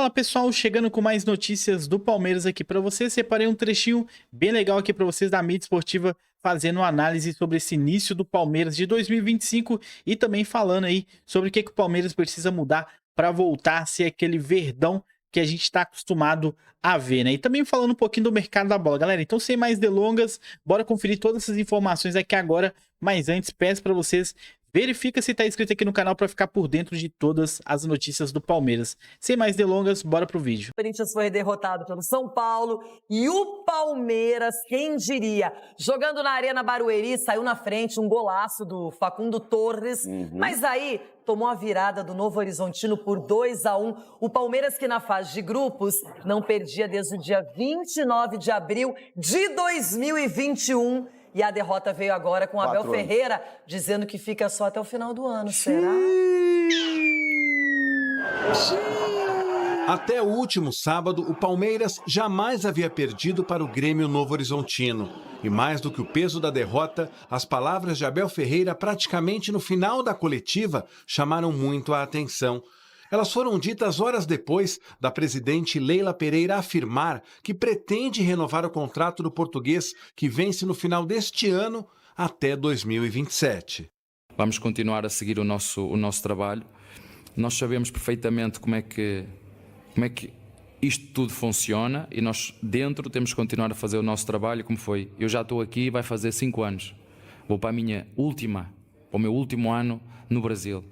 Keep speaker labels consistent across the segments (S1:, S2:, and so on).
S1: Fala pessoal, chegando com mais notícias do Palmeiras aqui para vocês. Separei um trechinho bem legal aqui para vocês da mídia esportiva, fazendo uma análise sobre esse início do Palmeiras de 2025 e também falando aí sobre o que o Palmeiras precisa mudar para voltar a ser aquele verdão que a gente está acostumado a ver, né? E também falando um pouquinho do mercado da bola, galera. Então, sem mais delongas, bora conferir todas essas informações aqui agora. Mas antes, peço para vocês, verifica se está inscrito aqui no canal para ficar por dentro de todas as notícias do Palmeiras. Sem mais delongas, bora pro vídeo.
S2: O Corinthians foi derrotado pelo São Paulo e o Palmeiras, quem diria, jogando na Arena Barueri, saiu na frente, um golaço do Facundo Torres, mas aí tomou a virada do Novo Horizontino por 2-1. O Palmeiras, que na fase de grupos não perdia desde o dia 29 de abril de 2021. E a derrota veio agora com Abel Ferreira dizendo que fica só até o final do ano. Será?
S3: Até o último sábado, o Palmeiras jamais havia perdido para o Grêmio Novo Horizontino. E mais do que o peso da derrota, as palavras de Abel Ferreira praticamente no final da coletiva chamaram muito a atenção. Elas foram ditas horas depois da presidente Leila Pereira afirmar que pretende renovar o contrato do português, que vence no final deste ano, até 2027.
S4: Vamos continuar a seguir o nosso trabalho. Nós sabemos perfeitamente como é que isto tudo funciona e nós dentro temos que continuar a fazer o nosso trabalho como foi. Eu já estou aqui, vai fazer 5 anos. Vou para o meu último ano no Brasil.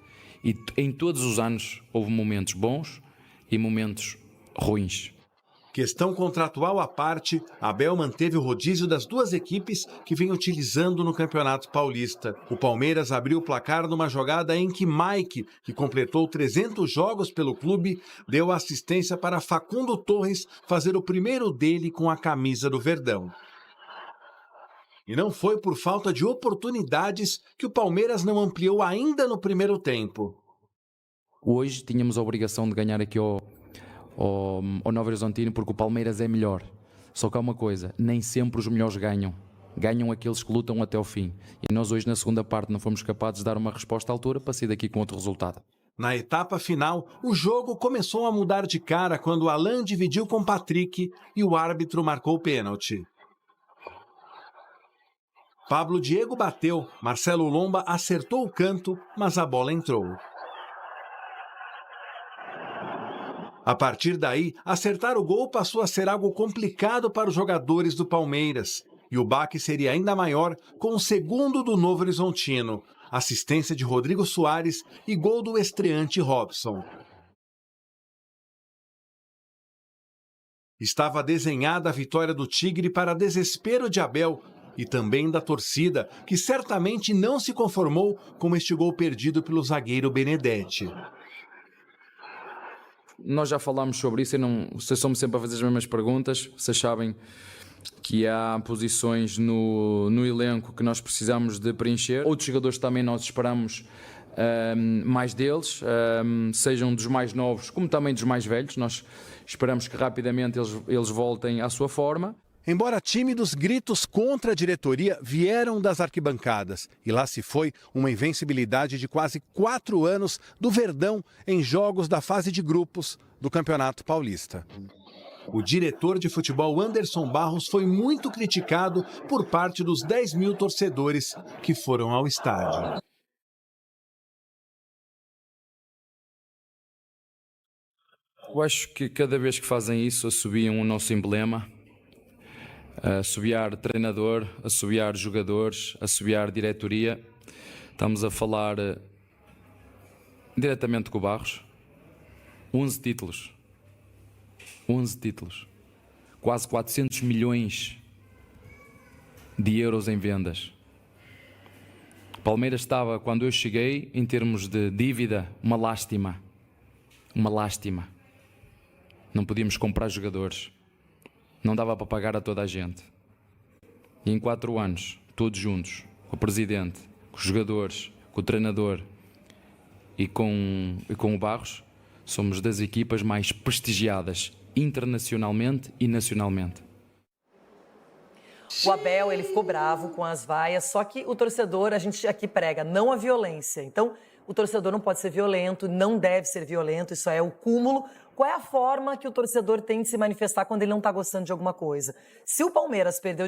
S4: E em todos os anos houve momentos bons e momentos ruins.
S3: Questão contratual à parte, Abel manteve o rodízio das duas equipes que vem utilizando no Campeonato Paulista. O Palmeiras abriu o placar numa jogada em que Mike, que completou 300 jogos pelo clube, deu assistência para Facundo Torres fazer o primeiro dele com a camisa do Verdão. E não foi por falta de oportunidades que o Palmeiras não ampliou ainda no primeiro tempo.
S4: Hoje tínhamos a obrigação de ganhar aqui ao Novo Horizontino porque o Palmeiras é melhor. Só que há uma coisa, nem sempre os melhores ganham. Ganham aqueles que lutam até o fim. E nós hoje na segunda parte não fomos capazes de dar uma resposta à altura para sair daqui com outro resultado.
S3: Na etapa final, o jogo começou a mudar de cara quando Alan dividiu com Patrick e o árbitro marcou o pênalti. Pablo Diego bateu, Marcelo Lomba acertou o canto, mas a bola entrou. A partir daí, acertar o gol passou a ser algo complicado para os jogadores do Palmeiras. E o baque seria ainda maior com o segundo do Novo Horizontino, assistência de Rodrigo Soares e gol do estreante Robson. Estava desenhada a vitória do Tigre para desespero de Abel e também da torcida, que certamente não se conformou com este gol perdido pelo zagueiro Benedetti.
S4: Nós já falámos sobre isso, vocês estão-me sempre a fazer as mesmas perguntas. Vocês sabem que há posições no elenco que nós precisamos de preencher. Outros jogadores também nós esperamos mais deles, sejam dos mais novos como também dos mais velhos. Nós esperamos que rapidamente eles voltem à sua forma.
S3: Embora tímidos, gritos contra a diretoria vieram das arquibancadas. E lá se foi uma invencibilidade de quase 4 anos do Verdão em jogos da fase de grupos do Campeonato Paulista. O diretor de futebol Anderson Barros foi muito criticado por parte dos 10 mil torcedores que foram ao estádio.
S4: Eu acho que cada vez que fazem isso assobiam o nosso emblema. Assobiar treinador, assobiar jogadores, assobiar diretoria. Estamos a falar diretamente com o Barros. 11 títulos. 11 títulos. Quase 400 milhões de euros em vendas. Palmeiras estava, quando eu cheguei, em termos de dívida, uma lástima. Uma lástima. Não podíamos comprar jogadores. Não dava para pagar a toda a gente. E em 4 anos, todos juntos, com o presidente, com os jogadores, com o treinador e com o Barros, somos das equipas mais prestigiadas internacionalmente e nacionalmente.
S2: O Abel, ele ficou bravo com as vaias, só que o torcedor, a gente aqui prega não a violência. Então, o torcedor não pode ser violento, não deve ser violento, isso é o cúmulo. Qual é a forma que o torcedor tem de se manifestar quando ele não está gostando de alguma coisa? Se o Palmeiras perdeu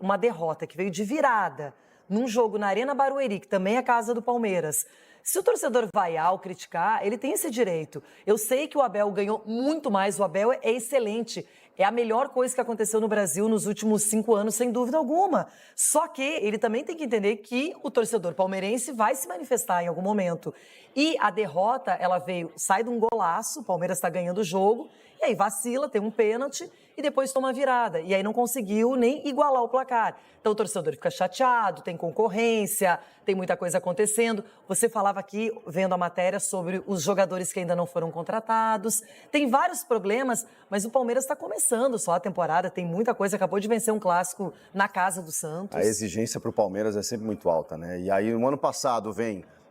S2: uma derrota que veio de virada num jogo na Arena Barueri, que também é casa do Palmeiras, se o torcedor vaiar ou criticar, ele tem esse direito. Eu sei que o Abel ganhou muito mais, o Abel é excelente. É a melhor coisa que aconteceu no Brasil nos últimos 5 anos, sem dúvida alguma. Só que ele também tem que entender que o torcedor palmeirense vai se manifestar em algum momento. E a derrota, ela sai de um golaço, o Palmeiras está ganhando o jogo, e aí vacila, tem um pênalti e depois toma a virada. E aí não conseguiu nem igualar o placar. Então o torcedor fica chateado, tem concorrência, tem muita coisa acontecendo. Você falava aqui, vendo a matéria, sobre os jogadores que ainda não foram contratados. Tem vários problemas, mas o Palmeiras está começando só a temporada, tem muita coisa. Acabou de vencer um clássico na casa do Santos.
S5: A exigência para o Palmeiras é sempre muito alta, né? E aí, no ano passado,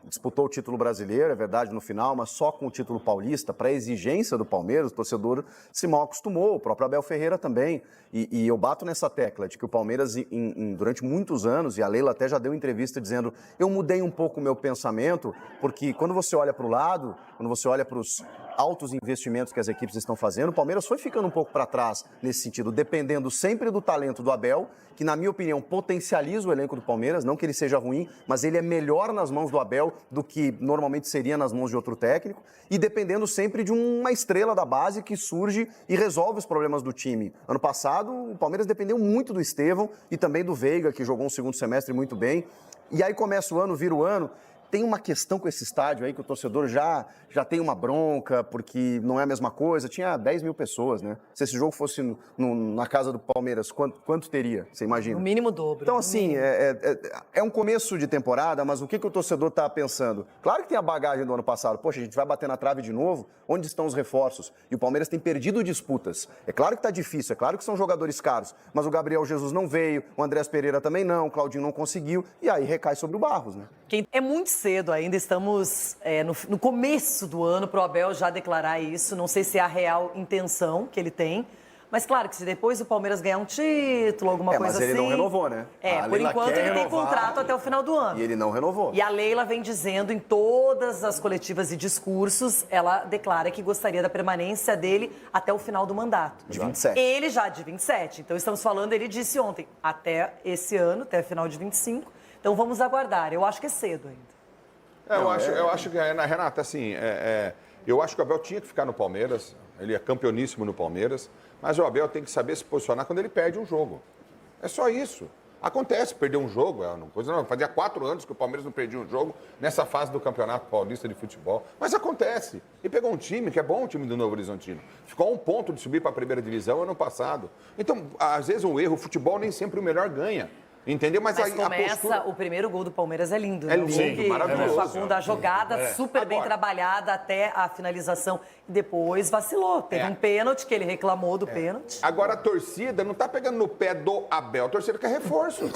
S5: disputou o título brasileiro, é verdade, no final, mas só com o título paulista, para a exigência do Palmeiras, o torcedor se mal acostumou, o próprio Abel Ferreira também. E eu bato nessa tecla de que o Palmeiras, durante muitos anos, e a Leila até já deu entrevista dizendo, eu mudei um pouco o meu pensamento, porque quando você olha para o lado, quando você olha para os altos investimentos que as equipes estão fazendo, o Palmeiras foi ficando um pouco para trás nesse sentido, dependendo sempre do talento do Abel, que, na minha opinião, potencializa o elenco do Palmeiras, não que ele seja ruim, mas ele é melhor nas mãos do Abel do que normalmente seria nas mãos de outro técnico, e dependendo sempre de uma estrela da base que surge e resolve os problemas do time. Ano passado, o Palmeiras dependeu muito do Estevão e também do Veiga, que jogou um segundo semestre muito bem, e aí começa o ano, vira o ano. Tem uma questão com esse estádio aí que o torcedor já tem uma bronca, porque não é a mesma coisa. Tinha 10 mil pessoas, né? Se esse jogo fosse na casa do Palmeiras, quanto teria? Você imagina?
S2: No mínimo dobro.
S5: Então, assim, é um começo de temporada, mas o que o torcedor está pensando? Claro que tem a bagagem do ano passado. Poxa, a gente vai bater na trave de novo? Onde estão os reforços? E o Palmeiras tem perdido disputas. É claro que está difícil, é claro que são jogadores caros, mas o Gabriel Jesus não veio, o Andrés Pereira também não, o Claudinho não conseguiu, e aí recai sobre o Barros, né?
S2: É muito cedo ainda, estamos no começo do ano para o Abel já declarar isso. Não sei se é a real intenção que ele tem, mas claro que se depois o Palmeiras ganhar um título, alguma coisa assim...
S5: Mas ele não renovou, né?
S2: Por enquanto ele tem contrato até o final do ano.
S5: E ele não renovou.
S2: E a Leila vem dizendo em todas as coletivas e discursos, ela declara que gostaria da permanência dele até o final do mandato.
S5: De 27.
S2: Ele já de 27. Então estamos falando, ele disse ontem, até esse ano, até o final de 25. Então vamos aguardar. Eu acho que é cedo ainda.
S6: Eu acho que, Renata, assim, eu acho que o Abel tinha que ficar no Palmeiras, ele é campeoníssimo no Palmeiras, mas o Abel tem que saber se posicionar quando ele perde um jogo. É só isso. Acontece, perder um jogo, fazia 4 anos que o Palmeiras não perdia um jogo nessa fase do Campeonato Paulista de Futebol, mas acontece. E pegou um time que é bom, o time do Novo Horizontino. Ficou a 1 ponto de subir para a primeira divisão ano passado. Então, às vezes um erro, o futebol nem sempre o melhor ganha. Entendeu? Mas
S2: começa,
S6: postura...
S2: o primeiro gol do Palmeiras é lindo.
S6: É lindo,
S2: né?
S6: maravilhoso.
S2: O Facundo, a jogada super bem
S6: Agora,
S2: trabalhada até a finalização. E depois vacilou. Teve um pênalti, que ele reclamou do pênalti.
S6: Agora a torcida não está pegando no pé do Abel, a torcida quer reforço.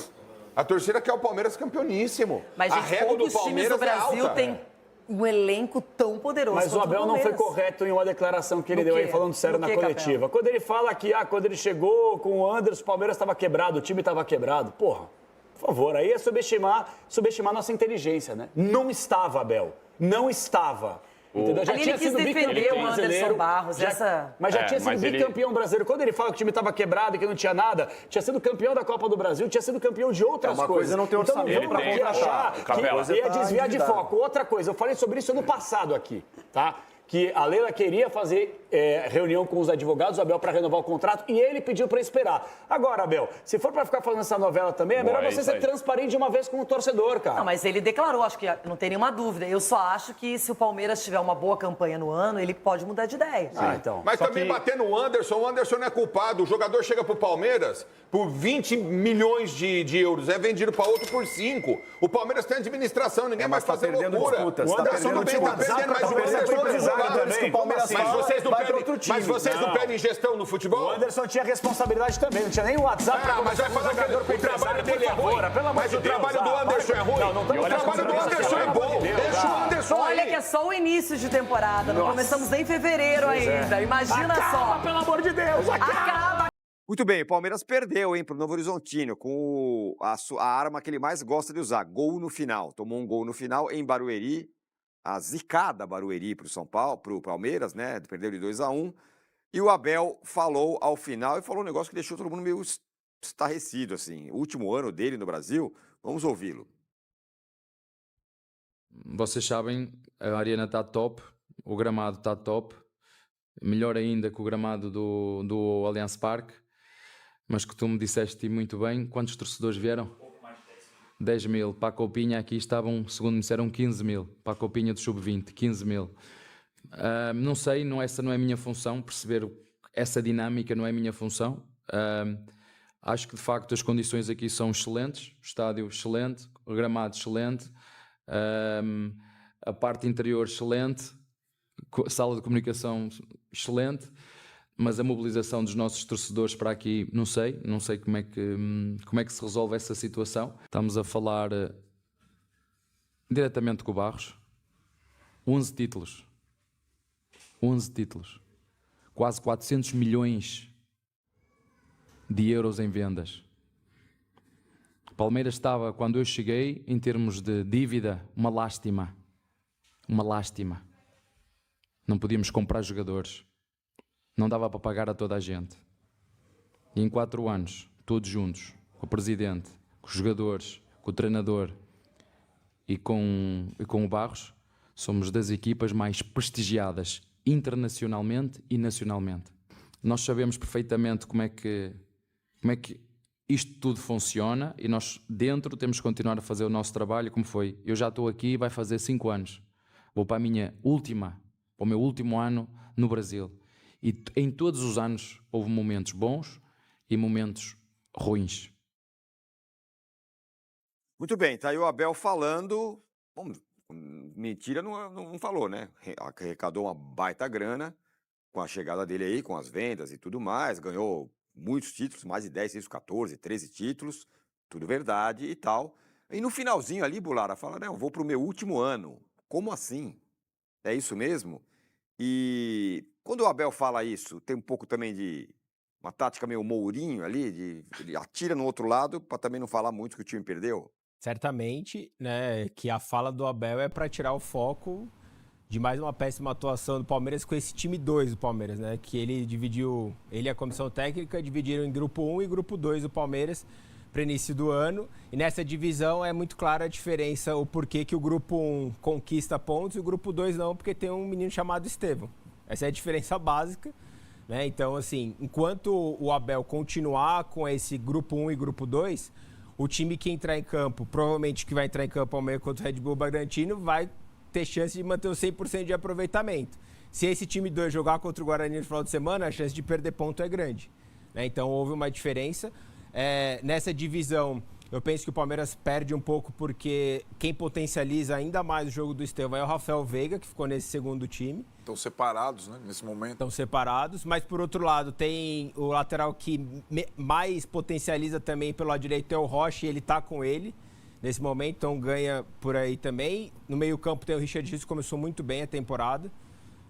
S6: A torcida quer o Palmeiras campeoníssimo.
S2: Mas, gente,
S6: a régua
S2: poucos
S6: do
S2: times do
S6: Palmeiras
S2: Brasil têm um elenco tão poderoso.
S7: Mas o Abel não foi correto em uma declaração que ele deu aí, falando sério na coletiva. Quando ele fala que quando ele chegou com o Anderson, o Palmeiras estava quebrado, o time estava quebrado. Porra, por favor, aí é subestimar nossa inteligência, né? Não estava, Abel. Não estava. Entendeu? Já tinha sido bicampeão brasileiro. Mas já tinha sido bicampeão brasileiro. Quando ele fala que o time estava quebrado, que não tinha nada, tinha sido campeão da Copa do Brasil, tinha sido campeão de outras coisas.
S5: Uma coisa não tem orçamento
S7: para achar que ia desviar de foco. Outra coisa, eu falei sobre isso no passado aqui, tá? Que a Leila queria fazer reunião com os advogados, o Abel, para renovar o contrato, e ele pediu para esperar. Agora, Abel, se for para ficar fazendo essa novela também, é melhor você ser transparente de uma vez com o torcedor, cara.
S2: Não, mas ele declarou, acho que não tem nenhuma dúvida. Eu só acho que se o Palmeiras tiver uma boa campanha no ano, ele pode mudar de ideia.
S7: Então.
S6: Mas também bater no Anderson, o Anderson não é culpado. O jogador chega pro Palmeiras por 20 milhões de euros, é vendido para outro por 5. O Palmeiras tem administração, ninguém vai fazer loucura.
S5: Disputas,
S6: o Anderson não tá perdendo, mas o Anderson mas vocês não pedem gestão no futebol?
S7: O Anderson tinha responsabilidade também, não tinha nem o WhatsApp para
S6: mas vai falar que o trabalho dele é ruim. Mas o trabalho do Anderson é ruim. O trabalho do Anderson é bom. Deixa o Anderson aí.
S2: Olha que é só o início de temporada, não começamos nem em fevereiro ainda. Imagina só.
S7: Pelo amor de Deus,
S2: acaba.
S8: Muito bem, o Palmeiras perdeu, hein, pro Novo Horizontino, com a arma que ele mais gosta de usar, gol no final. Tomou um gol no final em Barueri, a zicada Barueri para o São Paulo, para o Palmeiras, né? Perdeu de 2-1. E o Abel falou ao final e falou um negócio que deixou todo mundo meio estarrecido, assim. O último ano dele no Brasil, vamos ouvi-lo.
S4: Vocês sabem, a arena está top, o gramado está top, melhor ainda que o gramado do Allianz Parque, mas que tu me disseste muito bem, quantos torcedores vieram? 10 mil. Para a Copinha aqui estavam, segundo me disseram, 15 mil. Para a Copinha do Sub-20, 15 mil. Não sei, essa não é a minha função, perceber essa dinâmica não é a minha função. Acho que de facto as condições aqui são excelentes, o estádio excelente, o gramado excelente, a parte interior excelente, a sala de comunicação excelente, mas a mobilização dos nossos torcedores para aqui, não sei como é que se resolve essa situação. Estamos a falar diretamente com o Barros, 11 títulos, quase 400 milhões de euros em vendas. Palmeiras estava, quando eu cheguei, em termos de dívida, uma lástima. Não podíamos comprar jogadores. Não dava para pagar a toda a gente. E em 4 anos, todos juntos, com o presidente, com os jogadores, com o treinador e com o Barros, somos das equipas mais prestigiadas internacionalmente e nacionalmente. Nós sabemos perfeitamente como é que isto tudo funciona e nós dentro temos que continuar a fazer o nosso trabalho como foi. Eu já estou aqui, vai fazer 5 anos. Vou para o meu último ano no Brasil. E em todos os anos houve momentos bons e momentos ruins.
S8: Muito bem, tá aí o Abel falando. Bom, mentira não falou, né? Arrecadou uma baita grana com a chegada dele aí, com as vendas e tudo mais. Ganhou muitos títulos, mais de 10 títulos, 14, 13 títulos. Tudo verdade e tal. E no finalzinho ali, Bulara fala, né? Eu vou pro meu último ano. Como assim? É isso mesmo? E quando o Abel fala isso, tem um pouco também de uma tática meio Mourinho ali, ele atira no outro lado para também não falar muito que o time perdeu?
S9: Certamente, né, que a fala do Abel é para tirar o foco de mais uma péssima atuação do Palmeiras com esse time 2 do Palmeiras, né, que ele e a comissão técnica dividiram em grupo 1 e grupo 2 do Palmeiras para início do ano, e nessa divisão é muito clara a diferença, o porquê que o grupo 1 conquista pontos e o grupo 2 não, porque tem um menino chamado Estevão. Essa é a diferença básica, né? Então, assim, enquanto o Abel continuar com esse grupo 1 e grupo 2, o time que entrar em campo, provavelmente que vai entrar em campo ao meio contra o Red Bull Bragantino, vai ter chance de manter o 100% de aproveitamento. Se esse time 2 jogar contra o Guarani no final de semana, a chance de perder ponto é grande, né? Então, houve uma diferença. Nessa divisão, eu penso que o Palmeiras perde um pouco porque quem potencializa ainda mais o jogo do Estevão é o Rafael Veiga, que ficou nesse segundo time.
S10: Estão separados, né, nesse momento.
S9: Estão separados, mas por outro lado tem o lateral que mais potencializa também pelo lado direito é o Rocha, e ele está com ele nesse momento, então ganha por aí também. No meio-campo tem o Richard Rios, que começou muito bem a temporada,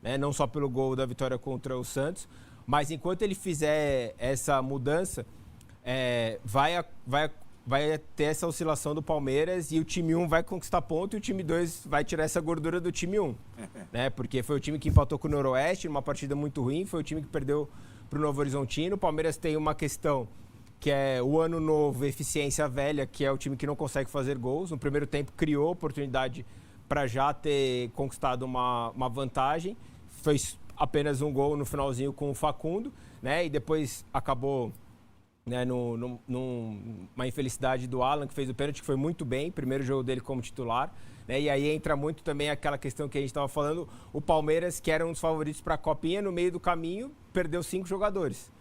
S9: né, não só pelo gol da vitória contra o Santos, mas enquanto ele fizer essa mudança, vai ter essa oscilação do Palmeiras e o time 1 vai conquistar ponto e o time 2 vai tirar essa gordura do time 1, né? Porque foi o time que empatou com o Noroeste numa partida muito ruim, foi o time que perdeu para o Novo Horizontino. O Palmeiras tem uma questão que é o ano novo, eficiência velha, que é o time que não consegue fazer gols. No primeiro tempo criou oportunidade para já ter conquistado uma vantagem, fez apenas um gol no finalzinho com o Facundo, né? E depois acabou, né, numa infelicidade do Alan, que fez o pênalti, que foi muito bem, primeiro jogo dele como titular, né, e aí entra muito também aquela questão que a gente estava falando, o Palmeiras, que era um dos favoritos para a Copinha, no meio do caminho, perdeu 5 jogadores,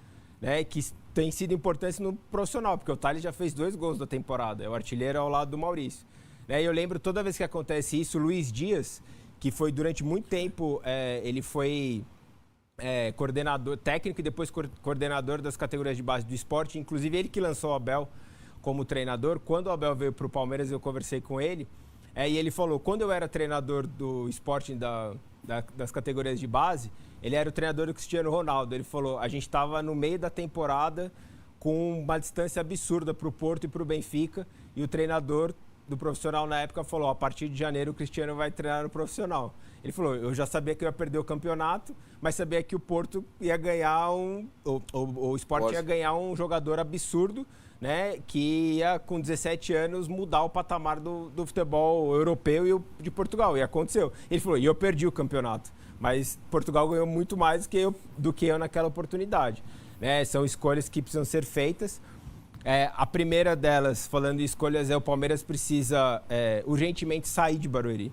S9: né, que tem sido importantes no profissional, porque o Thales já fez 2 gols da temporada, é o artilheiro ao lado do Maurício, né, e eu lembro toda vez que acontece isso, o Luiz Dias, que foi durante muito tempo, ele foi coordenador técnico e depois coordenador das categorias de base do Sport, inclusive ele que lançou o Abel como treinador. Quando o Abel veio para o Palmeiras, eu conversei com ele, e ele falou, quando eu era treinador do Sport das categorias de base, ele era o treinador do Cristiano Ronaldo. Ele falou, a gente estava no meio da temporada com uma distância absurda para o Porto e para o Benfica, e o treinador do profissional na época falou, a partir de janeiro o Cristiano vai treinar no profissional. Ele falou, eu já sabia que eu ia perder o campeonato, mas sabia que o Porto ia ganhar o Sport ia ganhar um jogador absurdo, né, que ia, com 17 anos, mudar o patamar do futebol europeu e o de Portugal. E aconteceu. Ele falou, e eu perdi o campeonato. Mas Portugal ganhou muito mais do que eu naquela oportunidade. Né? São escolhas que precisam ser feitas. A primeira delas, falando em escolhas, o Palmeiras precisa urgentemente sair de Barueri.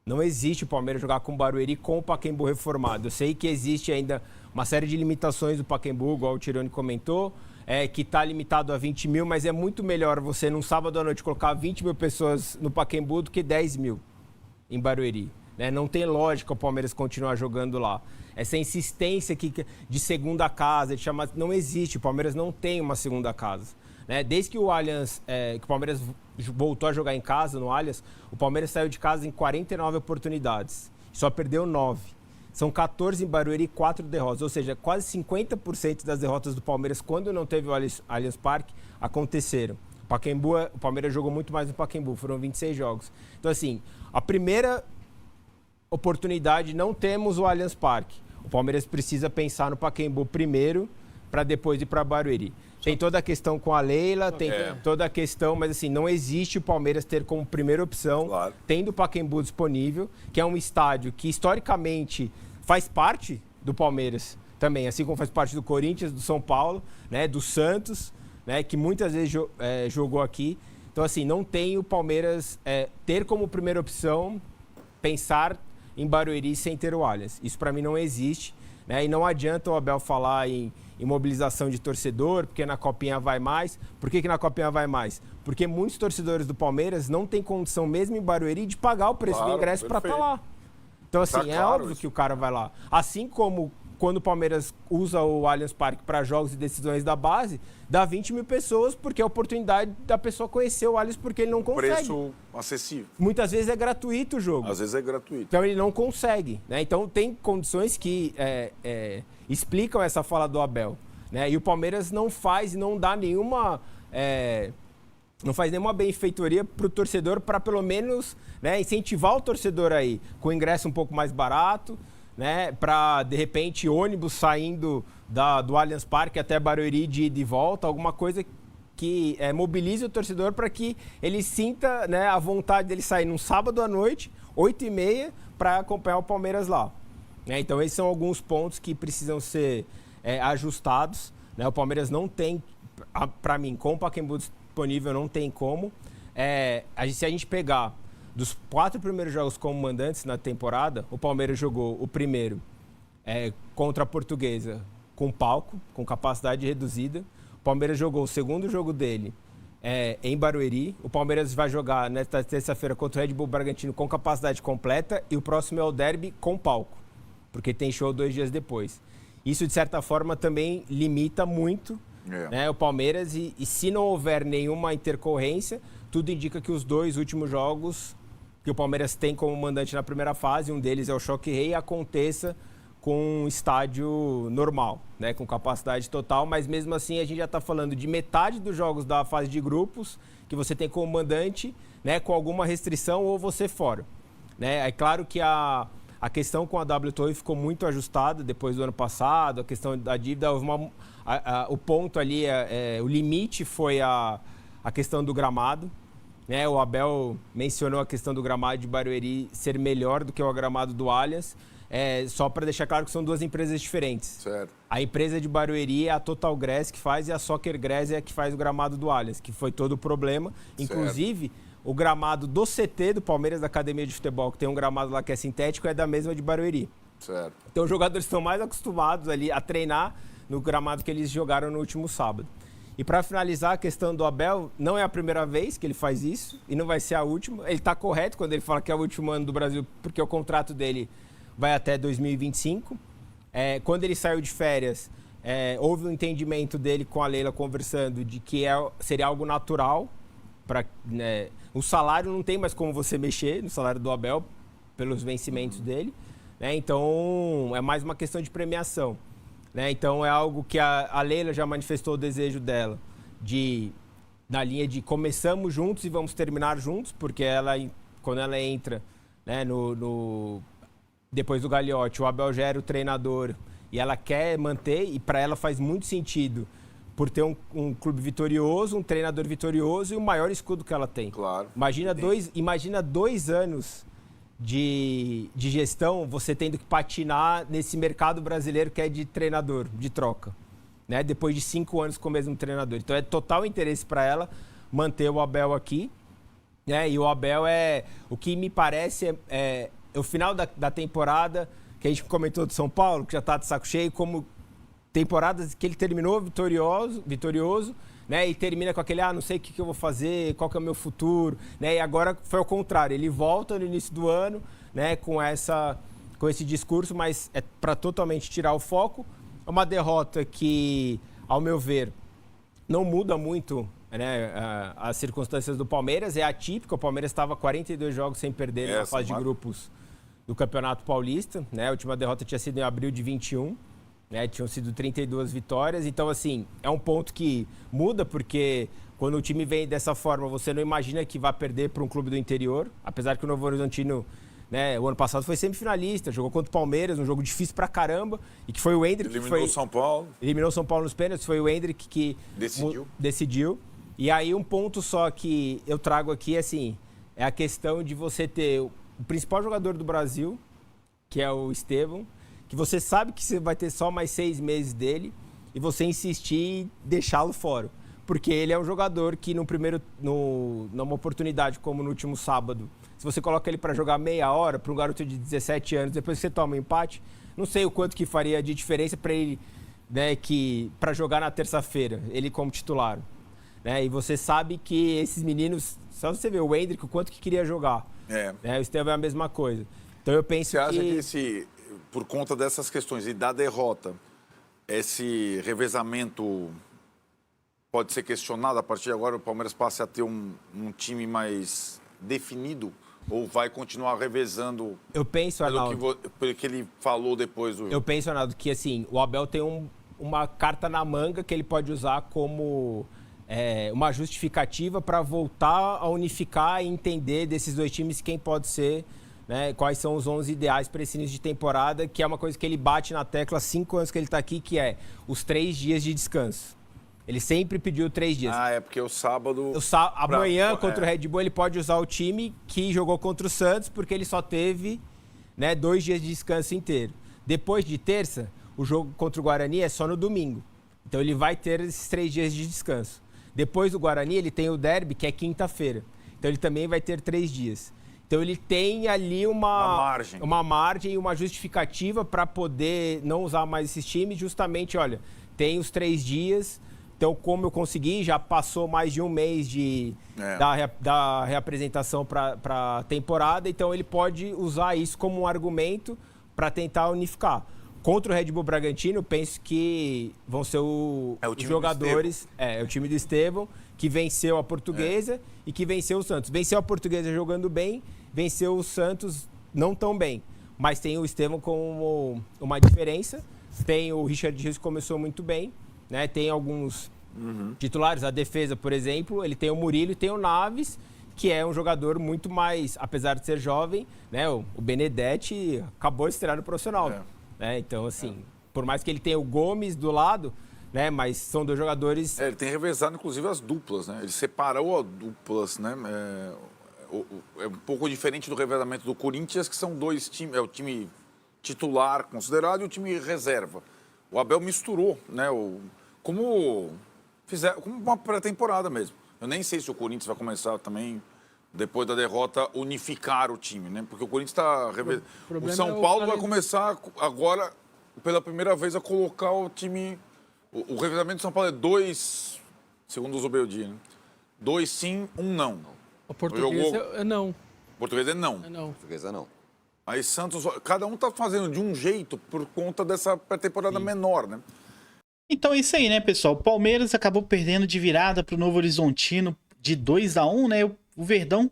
S9: Não existe o Palmeiras jogar com o Barueri com o Pacaembu reformado. Eu sei que existe ainda uma série de limitações do Pacaembu, igual o Tironi comentou, que está limitado a 20 mil, mas é muito melhor você, num sábado à noite, colocar 20 mil pessoas no Pacaembu do que 10 mil em Barueri. Né? Não tem lógica o Palmeiras continuar jogando lá. Essa insistência de segunda casa, de chamar, não existe. O Palmeiras não tem uma segunda casa. Né? Desde que o Allianz, que o Palmeiras voltou a jogar em casa, no Allianz, o Palmeiras saiu de casa em 49 oportunidades. Só perdeu 9. São 14 em Barueri e 4 derrotas. Ou seja, quase 50% das derrotas do Palmeiras, quando não teve o Allianz Parque, aconteceram. O Palmeiras jogou muito mais no Pacaembu, foram 26 jogos. Então, assim, a primeira oportunidade, não temos o Allianz Parque. O Palmeiras precisa pensar no Pacaembu primeiro, para depois ir para Barueri. Tem toda a questão com a Leila, tem toda a questão, mas assim, não existe o Palmeiras ter como primeira opção, tendo o Pacaembu disponível, que é um estádio que historicamente faz parte do Palmeiras também, assim como faz parte do Corinthians, do São Paulo, né, do Santos, né, que muitas vezes jogou aqui. Então assim, não tem o Palmeiras ter como primeira opção pensar em Barueri sem ter o Allianz. Isso para mim não existe, né, e não adianta o Abel falar em mobilização de torcedor, porque na Copinha vai mais. Por que na Copinha vai mais? Porque muitos torcedores do Palmeiras não têm condição, mesmo em Barueri, de pagar o preço do ingresso para estar lá. Então, assim, é óbvio que o cara vai lá. Assim como quando o Palmeiras usa o Allianz Parque para jogos e decisões da base, dá 20 mil pessoas, porque é a oportunidade da pessoa conhecer o Allianz, porque ele não consegue.
S10: Preço acessível.
S9: Muitas vezes é gratuito o jogo.
S10: Às vezes é gratuito.
S9: Então ele não consegue, né? Então tem condições que explicam essa fala do Abel, né? E o Palmeiras não faz e não dá nenhuma... não faz nenhuma benfeitoria para o torcedor, para pelo menos, né, incentivar o torcedor aí, com ingresso um pouco mais barato, né, para, de repente, ônibus saindo do Allianz Parque até Barueri de ida e volta, alguma coisa que mobilize o torcedor para que ele sinta, né, a vontade dele sair num sábado à noite, 8h30, para acompanhar o Palmeiras lá. Então, esses são alguns pontos que precisam ser ajustados. Né? O Palmeiras não tem, para mim, com o Pacaembu disponível, não tem como. Se a gente pegar dos 4 primeiros jogos como mandantes na temporada, o Palmeiras jogou o primeiro contra a Portuguesa com palco, com capacidade reduzida. O Palmeiras jogou o segundo jogo dele em Barueri. O Palmeiras vai jogar nesta terça-feira contra o Red Bull Bragantino com capacidade completa e o próximo é o derby com palco, porque tem show 2 dias depois. Isso, de certa forma, também limita muito né, o Palmeiras e se não houver nenhuma intercorrência, tudo indica que os 2 últimos jogos que o Palmeiras tem como mandante na primeira fase, um deles é o Choque Rei, aconteça com um estádio normal, né, com capacidade total, mas mesmo assim a gente já está falando de metade dos jogos da fase de grupos que você tem como mandante, né, com alguma restrição ou você fora. Né? É claro que a questão com a WTO ficou muito ajustada depois do ano passado, a questão da dívida, o ponto ali, o limite foi a questão do gramado. Né? O Abel mencionou a questão do gramado de Barueri ser melhor do que o gramado do Allianz, só para deixar claro que são 2 empresas diferentes.
S10: Certo.
S9: A empresa de Barueri é a Total Grass que faz e a Soccer Grass é a que faz o gramado do Allianz, que foi todo o problema. Inclusive, o gramado do CT do Palmeiras, da Academia de Futebol, que tem um gramado lá que é sintético, é da mesma de Barueri.
S10: Certo.
S9: Então os jogadores estão mais acostumados ali a treinar no gramado que eles jogaram no último sábado. E para finalizar a questão do Abel, não é a primeira vez que ele faz isso e não vai ser a última. Ele está correto quando ele fala que é o último ano do Brasil, porque o contrato dele vai até 2025. Quando ele saiu de férias, houve um entendimento dele com a Leila conversando de que seria algo natural. O salário não tem mais como você mexer no salário do Abel pelos vencimentos dele. Né? Então, é mais uma questão de premiação. Né? Então, é algo que a Leila já manifestou o desejo dela de na linha de começamos juntos e vamos terminar juntos, porque quando ela entra, né, depois do Gagliotti, o Abel já era o treinador e ela quer manter, e para ela faz muito sentido, por ter um clube vitorioso, um treinador vitorioso e o maior escudo que ela tem.
S10: Claro.
S9: Imagina 2 anos de gestão, você tendo que patinar nesse mercado brasileiro que é de treinador, de troca, né? Depois de 5 anos com o mesmo treinador. Então é total interesse para ela manter o Abel aqui, né? E o Abel o que me parece o final da temporada, que a gente comentou do São Paulo, que já está de saco cheio, como temporadas que ele terminou vitorioso, né? E termina com aquele, não sei o que eu vou fazer, qual que é o meu futuro, né? E agora foi ao contrário, ele volta no início do ano, né? Com esse discurso, mas é para totalmente tirar o foco. É uma derrota que, ao meu ver, não muda muito, né, as circunstâncias do Palmeiras. É atípico, o Palmeiras estava 42 jogos sem perder na fase de grupos do Campeonato Paulista, né? A última derrota tinha sido em abril de 21. Né, tinham sido 32 vitórias, então assim, é um ponto que muda, porque quando o time vem dessa forma, você não imagina que vai perder para um clube do interior, apesar que o Novo Horizontino, né, o ano passado foi semifinalista, jogou contra o Palmeiras, um jogo difícil pra caramba, e que foi o Endrick
S10: eliminou São Paulo.
S9: Eliminou São Paulo nos pênaltis, foi o Endrick que decidiu. E aí um ponto só que eu trago aqui, assim, é a questão de você ter o principal jogador do Brasil, que é o Estevão, que você sabe que você vai ter só mais 6 meses dele e você insistir em deixá-lo fora. Porque ele é um jogador que numa oportunidade como no último sábado, se você coloca ele para jogar meia hora, para um garoto de 17 anos, depois que você toma um empate, não sei o quanto que faria de diferença para ele, né, para jogar na terça-feira, ele como titular. Né? E você sabe que esses meninos, só você ver o Endrick, o quanto que queria jogar. Né? O Estevão é a mesma coisa. Então eu penso
S10: Você acha que por conta dessas questões e da derrota, esse revezamento pode ser questionado? A partir de agora o Palmeiras passe a ter um time mais definido ou vai continuar revezando?
S9: Eu penso, Arnaldo,
S10: pelo que ele falou depois do...
S9: Eu penso, Arnaldo, que assim, o Abel tem uma carta na manga que ele pode usar como uma justificativa para voltar a unificar e entender desses 2 times quem pode ser... Né, quais são os 11 ideais para esse início de temporada, que é uma coisa que ele bate na tecla há 5 anos que ele está aqui, que é os 3 dias de descanso. Ele sempre pediu 3 dias.
S10: É porque o sábado...
S9: Amanhã, contra o Red Bull, ele pode usar o time que jogou contra o Santos, porque ele só teve, né, 2 dias de descanso inteiro. Depois de terça, o jogo contra o Guarani é só no domingo. Então ele vai ter esses 3 dias de descanso. Depois do Guarani, ele tem o derby, que é quinta-feira. Então ele também vai ter 3 dias. Então ele tem ali uma margem e uma justificativa para poder não usar mais esses times, justamente, olha, tem os 3 dias, então como eu consegui, já passou mais de 1 mês da reapresentação para a temporada, então ele pode usar isso como um argumento para tentar unificar. Contra o Red Bull Bragantino, eu penso que vão ser os jogadores, o time do Estevão, que venceu a Portuguesa e que venceu o Santos. Venceu a Portuguesa jogando bem, venceu o Santos não tão bem, mas tem o Estevão como uma diferença. Tem o Richard Rios, que começou muito bem, né? Tem alguns titulares, a defesa, por exemplo, ele tem o Murilo e tem o Naves, que é um jogador muito mais, apesar de ser jovem, né? O Benedetti acabou de estrear no profissional, né? Então, assim, por mais que ele tenha o Gomes do lado, né? Mas são 2 jogadores...
S10: ele tem revezado, inclusive, as duplas, né? Ele separou as duplas, né? É um pouco diferente do revezamento do Corinthians, que são 2 times, o time titular considerado e o time reserva. O Abel misturou, né? Como uma pré-temporada mesmo. Eu nem sei se o Corinthians vai começar também, depois da derrota, unificar o time, né? Porque o Corinthians está... O São Paulo vai começar agora, pela primeira vez, a colocar o time... O revezamento do São Paulo é 2, segundo o Zubeldia, né? 2 sim, 1 não.
S11: O português é não.
S10: O português é não.
S8: Português é não.
S10: Aí Santos, cada um tá fazendo de um jeito por conta dessa pré-temporada menor, né?
S1: Então é isso aí, né, pessoal? O Palmeiras acabou perdendo de virada pro Novo Horizontino de 2-1, né? O Verdão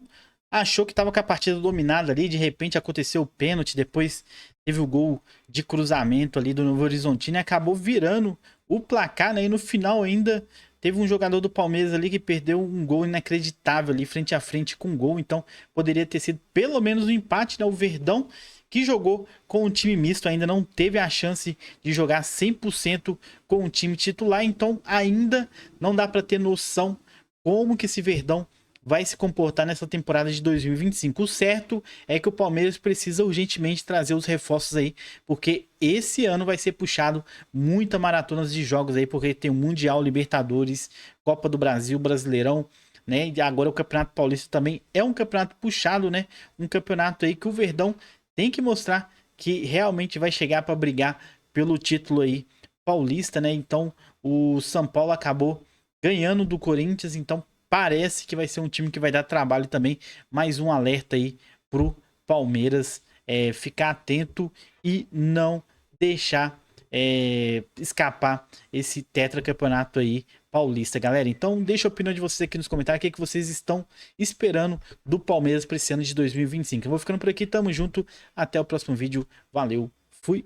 S1: achou que estava com a partida dominada ali, de repente aconteceu o pênalti, depois teve o gol de cruzamento ali do Novo Horizontino e acabou virando o placar, né? E no final ainda teve um jogador do Palmeiras ali que perdeu um gol inacreditável ali, frente a frente com gol, então poderia ter sido pelo menos um empate, né? O Verdão, que jogou com o time misto, ainda não teve a chance de jogar 100% com o time titular, então ainda não dá para ter noção como que esse Verdão vai se comportar nessa temporada de 2025. O certo é que o Palmeiras precisa urgentemente trazer os reforços aí, porque esse ano vai ser puxado muita maratona de jogos aí, porque tem o Mundial, Libertadores, Copa do Brasil, Brasileirão, né? E agora o Campeonato Paulista também é um campeonato puxado, né? Um campeonato aí que o Verdão tem que mostrar que realmente vai chegar para brigar pelo título aí paulista, né? Então o São Paulo acabou ganhando do Corinthians, então parece que vai ser um time que vai dar trabalho também. Mais um alerta aí pro Palmeiras ficar atento e não deixar escapar esse tetracampeonato aí paulista, galera. Então deixa a opinião de vocês aqui nos comentários, o que, que vocês estão esperando do Palmeiras para esse ano de 2025. Eu vou ficando por aqui, tamo junto, até o próximo vídeo, valeu, fui!